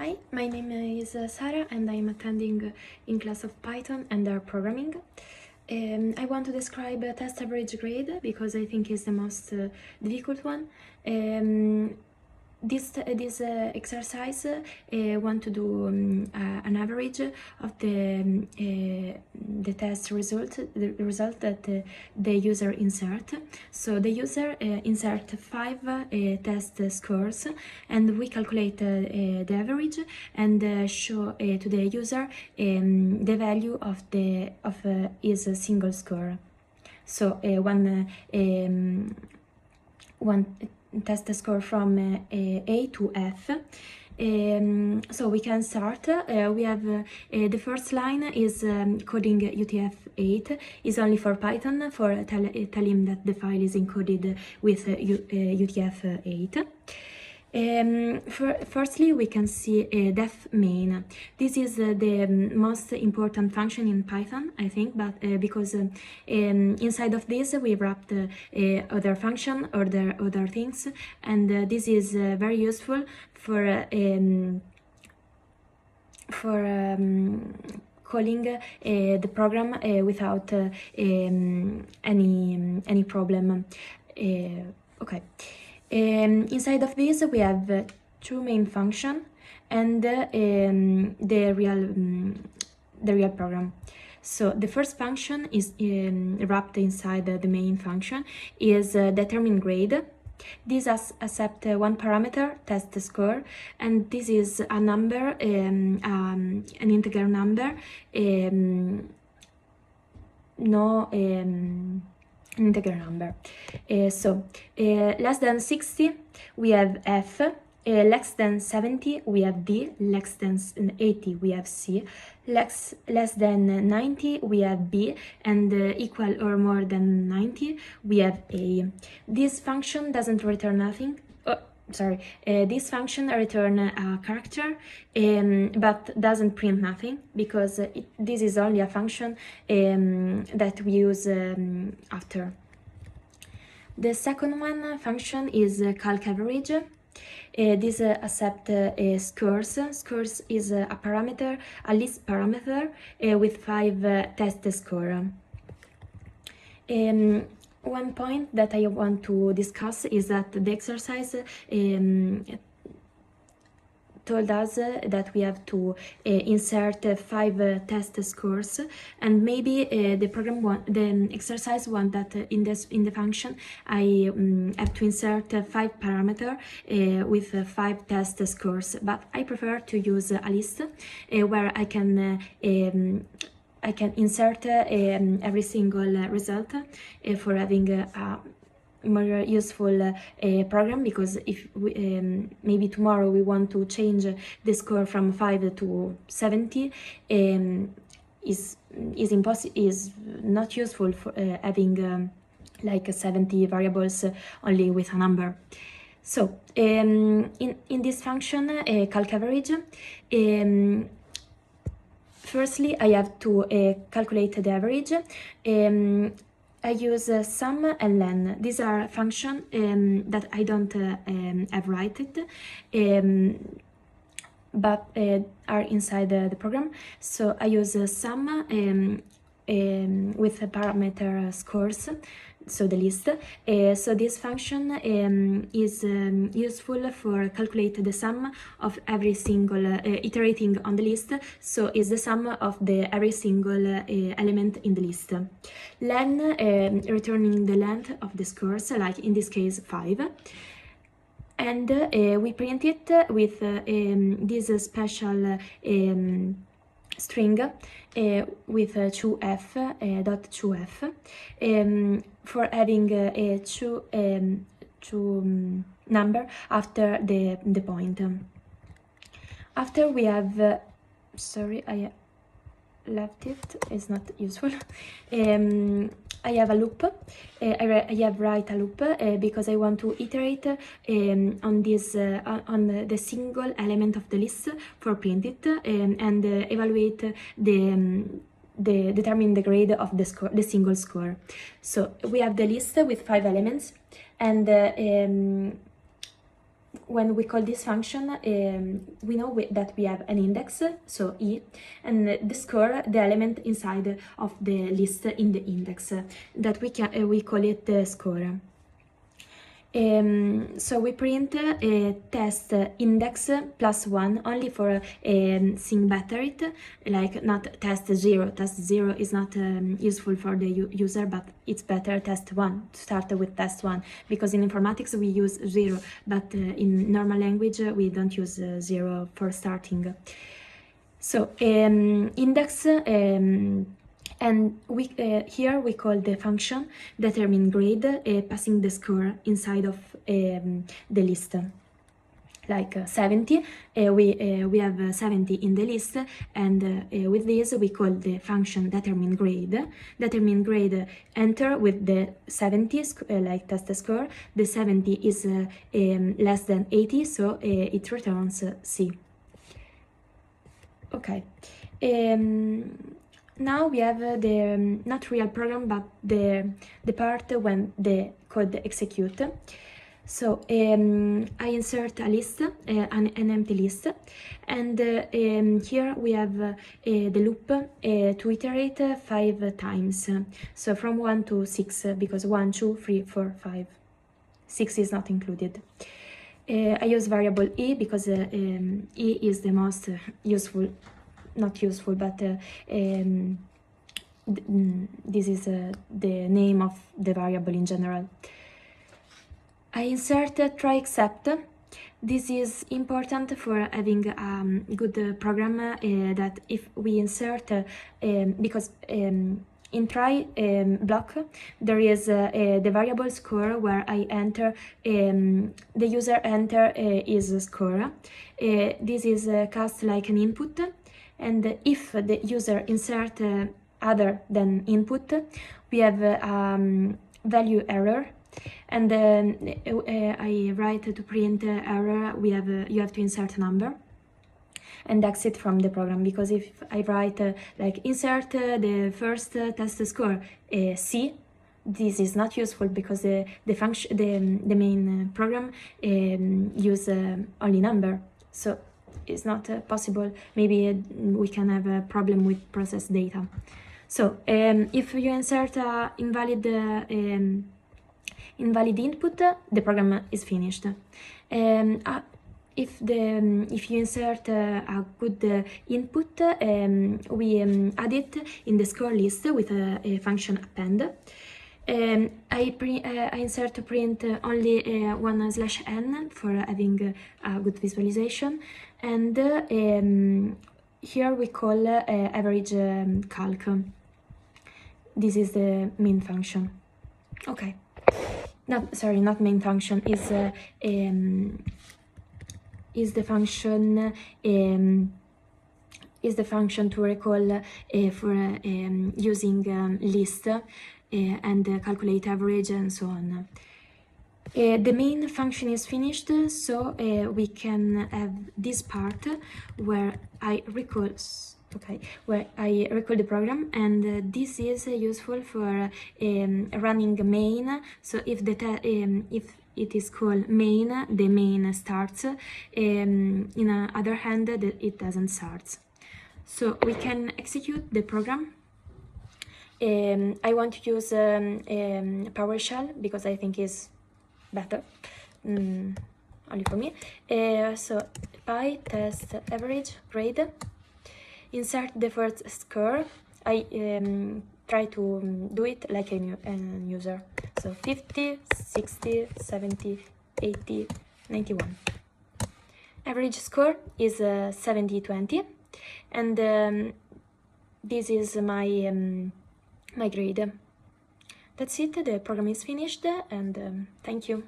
Hi, my name is Sara and I'm attending in class of Python and R programming. I want to describe test average grade because I think it's the most difficult one. This exercise want to do an average of the test result, the result that the user insert. So the user insert 5 test scores, and we calculate the average and show to the user the value of his single score. So one test score from A to F. So we can start. We have the first line is coding UTF-8 is only for Python, for tell him that the file is encoded with UTF-8. Firstly, we can see def main. This is the most important function in Python, I think, but because inside of this we wrapped other function or other things, and this is very useful for calling the program without any problem. Okay. Inside of this we have two main functions and the real program. So the first function is wrapped inside the main function is determine grade. This accepts one parameter, test score, and this is a number, an integer number, integer number. Less than 60 we have F, less than 70 we have D, less than 80 we have C, less than 90 we have B, and equal or more than 90 we have A. This function doesn't return nothing. This function return a character but doesn't print nothing because this is only a function that we use after. The second one function is calc average. This accept scores. Scores is a parameter, a list parameter with 5 test score. One point that I want to discuss is that the exercise told us that we have to insert 5 test scores, and maybe the exercise want that in the function I have to insert 5 parameter with 5 test scores, but I prefer to use a list where I can insert every single result for having a more useful program, because if we, maybe tomorrow we want to change the score from 5 to 70, is not useful for having like 70 variables only with a number. So in this function calc average, firstly I have to calculate the average. I use sum and len. These are functions that I don't have written, but are inside the program. So I use sum with a parameter scores, so the list. So this function is useful for calculate the sum of every single iterating on the list. So is the sum of every single element in the list. Len returning the length of the scores, like in this case 5. And we print it with this special string with 2f dot 2f for having a two number after the point. After we have sorry, I left it, it's not useful. I have a loop. I have write a loop because I want to iterate on this on the single element of the list for print it and evaluate determine the grade of the score, the single score. So we have the list with 5 elements, and when we call this function, we know that we have an index, so E, and the score, the element inside of the list in the index, that we call it the score. So we print test index +1 only for seeing better it, like not test 0. Test 0 is not useful for the user, but it's better test 1, to start with test 1, because in informatics we use 0, but in normal language we don't use 0 for starting. So index, and we here we call the function determine grade passing the score inside of the list. Like 70, we have 70 in the list, and with this we call the function determine grade. Determine grade enter with the 70, like test score. The 70 is less than 80, so it returns C. Okay. Now we have the not real program, but the part when the code execute. So I insert a list, an empty list, and here we have the loop to iterate 5 times. So from 1 to 6, because 1, 2, 3, 4, 5. 6 is not included. I use variable E because E is the most useful. Not useful, but this is the name of the variable in general. I insert try except. This is important for having a good program that if we insert, because in try block there is the variable score where I enter, the user enter is score. This is cast like an input. And if the user insert other than input, we have value error. And I write to print error, you have to insert a number and exit from the program, because if I write like insert the first test score C, this is not useful because the main program use only number. So it's not possible. Maybe we can have a problem with process data. So if you insert invalid input, the program is finished. If you insert a good input, we add it in the score list with a function append. I insert to print only 1/n for having a good visualization, and here we call average calc. This is the main function. Okay, not main function, is the function to recall for using list and calculate average and so on. The main function is finished, so we can have this part where I recall. Where I recall the program, and this is useful for running main. So if it is called main, the main starts. In the other hand, it doesn't start. So we can execute the program. I want to use PowerShell because I think it's better, only for me. So py test average grade. Insert the first score. I try to do it like a user. So 50, 60, 70, 80, 91. Average score is 70, 20, and this is my my grade. That's it. The program is finished, and thank you.